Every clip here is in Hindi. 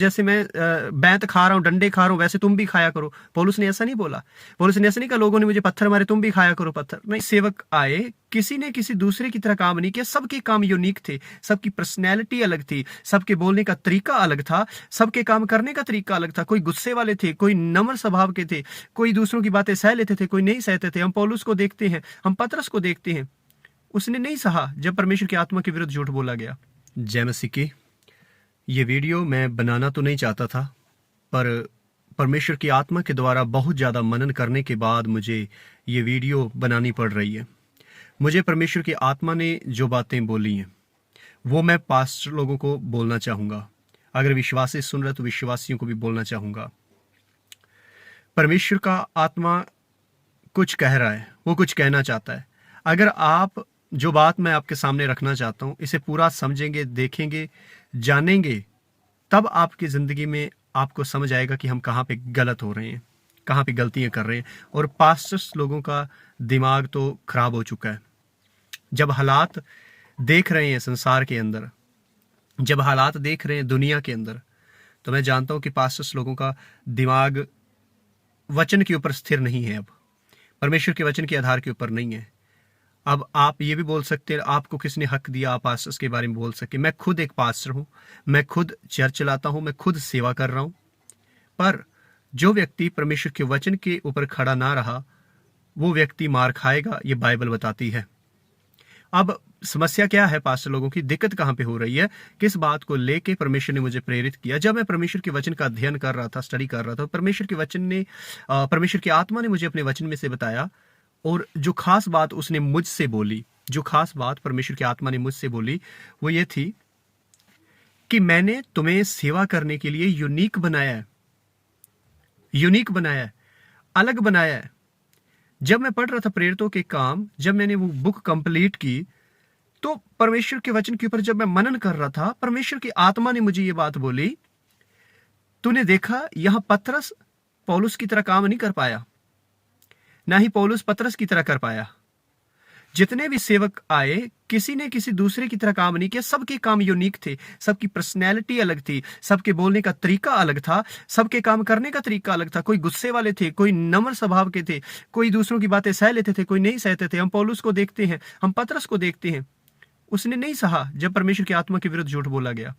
जैसे मैं बैंत खा रहा हूँ, डंडे खा रहा हूँ, वैसे तुम भी खाया करो। पौलुस ने ऐसा नहीं बोला। पौलुस ने ऐसा नहीं कहा लोगों ने मुझे पत्थर मारे, तुम भी खाया करो पत्थर। नहीं, सेवक आए, किसी ने किसी दूसरे की तरह काम नहीं किया। सबके काम यूनिक थे, सबकी पर्सनैलिटी अलग थी, सबके बोलने का तरीका अलग था, सबके काम करने का तरीका अलग था। कोई गुस्से वाले थे, कोई नम्र स्वभाव के थे, कोई दूसरों की बातें सह लेते थे, कोई नहीं सहते थे। हम पौलुस को देखते हैं, हम पतरस को देखते हैं, उसने नहीं सहा जब परमेश्वर की आत्मा के विरुद्ध झूठ बोला गया। जय मसीह की। ये वीडियो मैं बनाना तो नहीं चाहता था, पर परमेश्वर की आत्मा के द्वारा बहुत ज़्यादा मनन करने के बाद मुझे ये वीडियो बनानी पड़ रही है। मुझे परमेश्वर की आत्मा ने जो बातें बोली हैं वो मैं पास्टर लोगों को बोलना चाहूँगा। अगर विश्वासी सुन रहे तो विश्वासियों को भी बोलना चाहूँगा। परमेश्वर का आत्मा कुछ कह रहा है, वो कुछ कहना चाहता है। अगर आप जो बात मैं आपके सामने रखना चाहता हूँ इसे पूरा समझेंगे, देखेंगे, जानेंगे, तब आपकी ज़िंदगी में आपको समझ आएगा कि हम कहाँ पे गलत हो रहे हैं, कहाँ पे गलतियाँ कर रहे हैं। और पास्टर्स लोगों का दिमाग तो खराब हो चुका है। जब हालात देख रहे हैं संसार के अंदर, जब हालात देख रहे हैं दुनिया के अंदर, तो मैं जानता हूँ कि पास्टर्स लोगों का दिमाग वचन के ऊपर स्थिर नहीं है। अब परमेश्वर के वचन के आधार के ऊपर नहीं है। अब आप ये भी बोल सकते हैं, आपको किसने हक दिया आप पास्टर्स के बारे में बोल सके। मैं खुद एक पास्टर हूँ, मैं खुद चर्च चलाता हूँ, मैं खुद सेवा कर रहा हूँ। पर जो व्यक्ति परमेश्वर के वचन के ऊपर खड़ा ना रहा, वो व्यक्ति मार खाएगा, ये बाइबल बताती है। अब समस्या क्या है पास्टर लोगों की, दिक्कत कहाँ पे हो रही है, किस बात को लेके परमेश्वर ने मुझे प्रेरित किया। जब मैं परमेश्वर के वचन का अध्ययन कर रहा था, स्टडी कर रहा था, परमेश्वर के वचन ने, परमेश्वर की आत्मा ने मुझे अपने वचन में से बताया। और जो खास बात उसने मुझसे बोली, जो खास बात परमेश्वर की आत्मा ने मुझसे बोली, वो ये थी कि मैंने तुम्हें सेवा करने के लिए यूनिक बनाया है, यूनिक बनाया है, अलग बनाया है। जब मैं पढ़ रहा था प्रेरितों के काम, जब मैंने वो बुक कंप्लीट की, तो परमेश्वर के वचन के ऊपर जब मैं मनन कर रहा था, परमेश्वर की आत्मा ने मुझे ये बात बोली, तूने देखा यहां पतरस पौलुस की तरह काम नहीं कर पाया, ना ही पौलुस पतरस की तरह कर पाया। जितने भी सेवक आए, किसी ने किसी दूसरे की तरह काम नहीं किया। सबके काम यूनिक थे, सबकी पर्सनैलिटी अलग थी, सबके बोलने का तरीका अलग था, सबके काम करने का तरीका अलग था। कोई गुस्से वाले थे, कोई नम्र स्वभाव के थे, कोई दूसरों की बातें सह लेते थे, कोई नहीं सहते थे। हम पौलुस को देखते हैं, हम पतरस को देखते हैं, उसने नहीं सहा जब परमेश्वर की आत्मा के विरुद्ध झूठ बोला गया।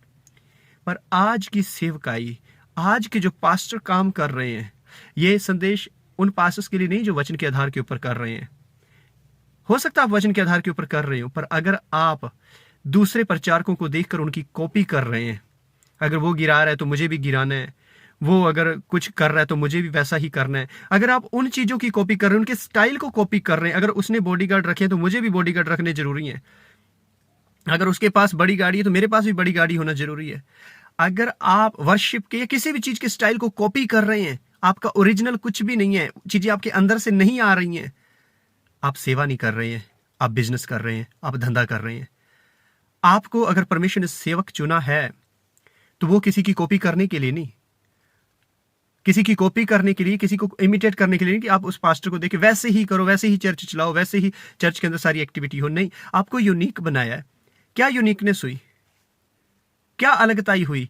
पर आज की सेवकाई, आज के जो पास्टर काम कर रहे हैं, ये संदेश उन पास्टर्स के लिए नहीं जो वचन के आधार के ऊपर कर रहे हैं। हो सकता है आप वचन के आधार के ऊपर कर रहे हो, पर अगर आप दूसरे प्रचारकों को देखकर उनकी कॉपी कर रहे हैं, अगर वो गिरा रहा है तो मुझे भी गिराना है, वो अगर कुछ कर रहा है तो मुझे भी वैसा ही करना है, अगर आप उन चीजों की कॉपी कर रहे हैं, उनके स्टाइल को कॉपी कर रहे हैं, अगर उसने बॉडीगार्ड रखे तो मुझे भी बॉडीगार्ड रखने जरूरी है, अगर उसके पास बड़ी गाड़ी है तो मेरे पास भी बड़ी गाड़ी होना जरूरी है। अगर आप वर्शिप के या किसी भी चीज के स्टाइल को कॉपी कर रहे हैं, आपका ओरिजिनल कुछ भी नहीं है, चीजें आपके अंदर से नहीं आ रही हैं, आप सेवा नहीं कर रहे हैं, आप बिजनेस कर रहे हैं, आप धंधा कर रहे हैं। आपको अगर परमेश्वर ने सेवक चुना है तो वो किसी की कॉपी करने के लिए नहीं, किसी की कॉपी करने के लिए, किसी को इमिटेट करने के लिए नहीं कि आप उस पास्टर को देख के वैसे ही करो, वैसे ही चर्च चलाओ, वैसे ही चर्च के अंदर सारी एक्टिविटी हो। नहीं, आपको यूनिक बनाया है। क्या यूनिकनेस हुई, क्या अलगताई हुई?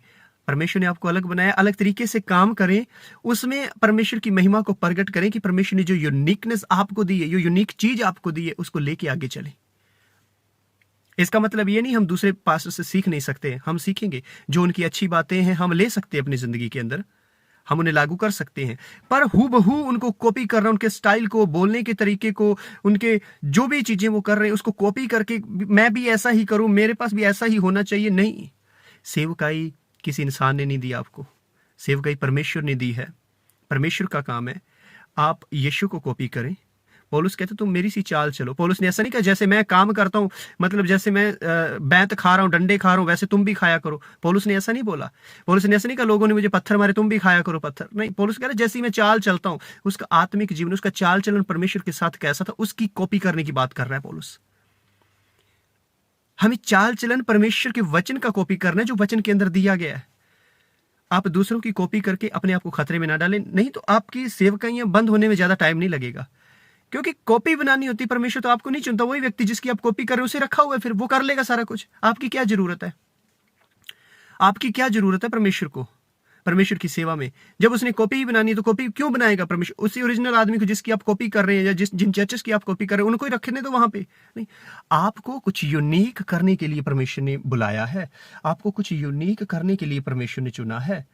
परमेश्वर ने आपको अलग बनाया, अलग तरीके से काम करें, उसमें परमेश्वर की महिमा को प्रकट करें कि परमेश्वर ने जो यूनिकनेस आपको दी है, जो यूनिक चीज आपको दी है, उसको लेके आगे चलें। इसका मतलब ये नहीं हम दूसरे पास्टर से सीख नहीं सकते, हम सीखेंगे। जो उनकी अच्छी बातें हैं हम ले सकते हैं अपनी जिंदगी के अंदर, हम उन्हें लागू कर सकते हैं। पर हूबहू उनको कॉपी कर रहा हूं, उनके स्टाइल को, बोलने के तरीके को, उनके जो भी चीजें वो कर रहे हैं उसको कॉपी करके मैं भी ऐसा ही करूं, मेरे पास भी ऐसा ही होना चाहिए, नहीं। सेवकाई किसी इंसान ने नहीं दी आपको, सेवकाई परमेश्वर ने दी है। परमेश्वर का काम है आप यीशु को कॉपी करें। पौलुस कहते तुम मेरी सी चाल चलो। पौलुस ने ऐसा नहीं कहा जैसे मैं काम करता हूं, मतलब जैसे मैं बैंत खा रहा हूं, डंडे खा रहा हूं, वैसे तुम भी खाया करो। पौलुस ने ऐसा नहीं बोला। पौलुस ने ऐसा नहीं कहा लोगों ने मुझे पत्थर मारे, तुम भी खाया करो पत्थर। नहीं, पौलुस कह रहा जैसे मैं चाल चलता हूं, उसका आत्मिक जीवन, उसका चाल चलन परमेश्वर के साथ कैसा था, उसकी कॉपी करने की बात कर रहा है पौलुस। हमें चाल चलन परमेश्वर के वचन का कॉपी करना है, जो वचन के अंदर दिया गया है। आप दूसरों की कॉपी करके अपने आप को खतरे में ना डालें, नहीं तो आपकी सेवकाइयां बंद होने में ज्यादा टाइम नहीं लगेगा। क्योंकि कॉपी बनानी होती, परमेश्वर तो आपको नहीं चुनता, वही व्यक्ति जिसकी आप कॉपी कर रहे हो उसे रखा हुआ है, फिर वो कर लेगा सारा कुछ। आपकी क्या जरूरत है, आपकी क्या जरूरत है परमेश्वर को? परमेश्वर की सेवा में। जब उसने कॉपी ही बनानी है तो कॉपी क्यों बनाएगा परमेश्वर? उसी ओरिजिनल आदमी को जिसकी आप कॉपी कर रहे हैं या जिन चर्चेस की आप कॉपी कर रहे हैं उनको ही रखने दो वहां पे। नहीं, आपको कुछ यूनिक करने के लिए परमेश्वर ने बुलाया है, आपको कुछ यूनिक करने के लिए परमेश्वर ने चुना है।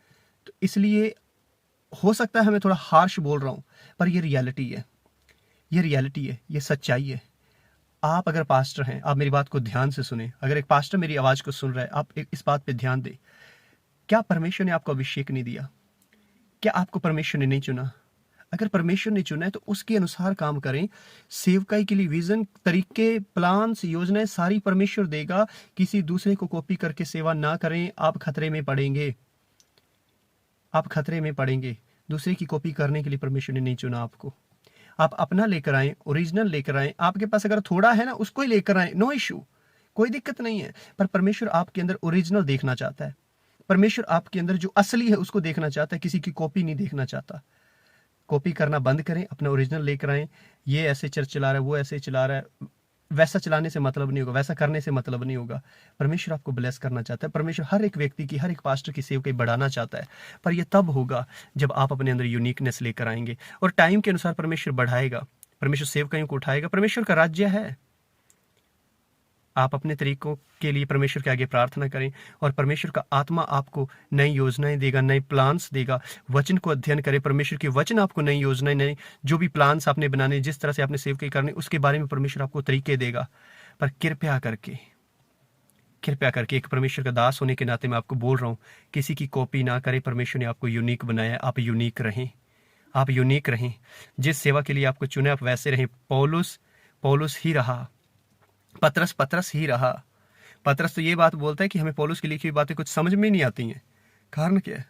तो इसलिए हो सकता है मैं थोड़ा हार्श बोल रहा हूं, पर ये रियलिटी है, ये रियलिटी है, ये सच्चाई है। आप अगर पास्टर हैं, आप मेरी बात को ध्यान से सुने। अगर एक पास्टर मेरी आवाज को सुन रहा है, आप इस बात पे ध्यान दें। क्या परमेश्वर ने आपको अभिषेक नहीं दिया? क्या आपको परमेश्वर ने नहीं चुना? अगर परमेश्वर ने चुना है तो उसके अनुसार काम करें। सेवकाई के लिए विजन, तरीके, प्लान्स, योजनाएं सारी परमेश्वर देगा। किसी दूसरे को कॉपी करके सेवा ना करें, आप खतरे में पड़ेंगे, आप खतरे में पड़ेंगे। दूसरे की कॉपी करने के लिए परमेश्वर ने नहीं चुना आपको। आप अपना लेकर आए, ओरिजिनल लेकर आए। आपके पास अगर थोड़ा है ना, उसको ही लेकर आए, नो इश्यू, कोई दिक्कत नहीं है। पर परमेश्वर आपके अंदर ओरिजिनल देखना चाहता है। परमेश्वर आपके अंदर जो असली है उसको देखना चाहता है, किसी की कॉपी नहीं देखना चाहता। कॉपी करना बंद करें, अपना ओरिजिनल लेकर आए। ये ऐसे चर्च चला रहा है, वो ऐसे चला रहा है, वैसा चलाने से मतलब नहीं होगा, वैसा करने से मतलब नहीं होगा। परमेश्वर आपको ब्लेस करना चाहता है। परमेश्वर हर एक व्यक्ति की, हर एक पास्टर की सेवकाई बढ़ाना चाहता है। पर यह तब होगा जब आप अपने अंदर यूनिकनेस लेकर आएंगे, और टाइम के अनुसार परमेश्वर बढ़ाएगा, परमेश्वर सेवकाइयों को उठाएगा। परमेश्वर का राज्य है। आप अपने तरीकों के लिए परमेश्वर के आगे प्रार्थना करें, और परमेश्वर का आत्मा आपको नई योजनाएं देगा, नए प्लान्स देगा। वचन को अध्ययन करें, परमेश्वर के वचन आपको नई योजनाएं, नई जो भी प्लान्स आपने बनाने, जिस तरह से आपने सेवकाई करनी, उसके बारे में परमेश्वर आपको तरीके देगा। पर कृपया करके एक परमेश्वर का दास होने के नाते मैं आपको बोल रहा हूँ, किसी की कॉपी ना करें। परमेश्वर ने आपको यूनिक बनाया है, आप यूनिक रहें, आप यूनिक रहें। जिस सेवा के लिए आपको चुने आप वैसे रहें। पौलुस ही रहा, पतरस ही रहा। पतरस तो ये बात बोलता है कि हमें पौलुस की लिखी हुई बातें कुछ समझ में नहीं आती हैं। कारण क्या है?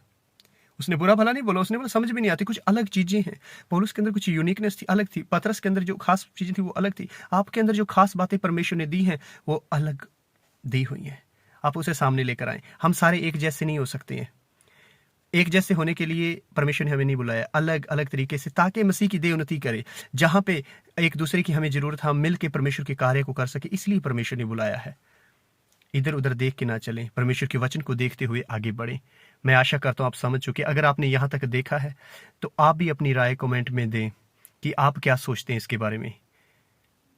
उसने बुरा भला नहीं बोला, उसने बोला समझ में नहीं आती, कुछ अलग चीजें हैं। पौलुस के अंदर कुछ यूनिकनेस थी, अलग थी। पतरस के अंदर जो खास चीजें थी वो अलग थी। आपके अंदर जो खास बातें परमेश्वर ने दी हैं वो अलग दी हुई हैं। आप उसे सामने लेकर आए। हम सारे एक जैसे नहीं हो सकते हैं। एक जैसे होने के लिए परमेश्वर ने हमें नहीं बुलाया, अलग अलग तरीके से, ताकि मसीह की देह उन्नति करे। जहां पे एक दूसरे की हमें जरूरत है, हम मिल के परमेश्वर के कार्य को कर सके, इसलिए परमेश्वर ने बुलाया है। इधर उधर देख के ना चलें, परमेश्वर के वचन को देखते हुए आगे बढ़ें। मैं आशा करता हूं आप समझ चुके। अगर आपने यहां तक देखा है तो आप भी अपनी राय कमेंट में दें कि आप क्या सोचते हैं इसके बारे में।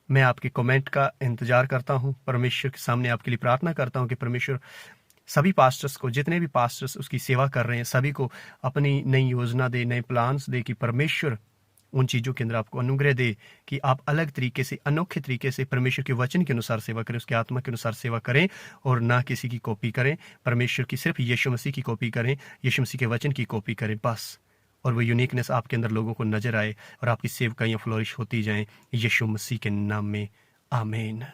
मैं आपके कमेंट का इंतजार करता हूं। परमेश्वर के सामने आपके लिए प्रार्थना करता हूं कि परमेश्वर सभी पास्टर्स को, जितने भी पास्टर्स उसकी सेवा कर रहे हैं, सभी को अपनी नई योजना दे, नए प्लान्स दे, कि परमेश्वर उन चीज़ों के अंदर आपको अनुग्रह दे कि आप अलग तरीके से, अनोखे तरीके से परमेश्वर के वचन के अनुसार सेवा करें, उसके आत्मा के अनुसार सेवा करें, और ना किसी की कॉपी करें। परमेश्वर की सिर्फ यीशु मसीह की कॉपी करें, यीशु मसीह के वचन की कॉपी करें बस। और वो यूनिकनेस आपके अंदर लोगों को नजर आए और आपकी सेवकाइयाँ फ्लोरिश होती जाएं। यीशु मसीह के नाम में आमीन।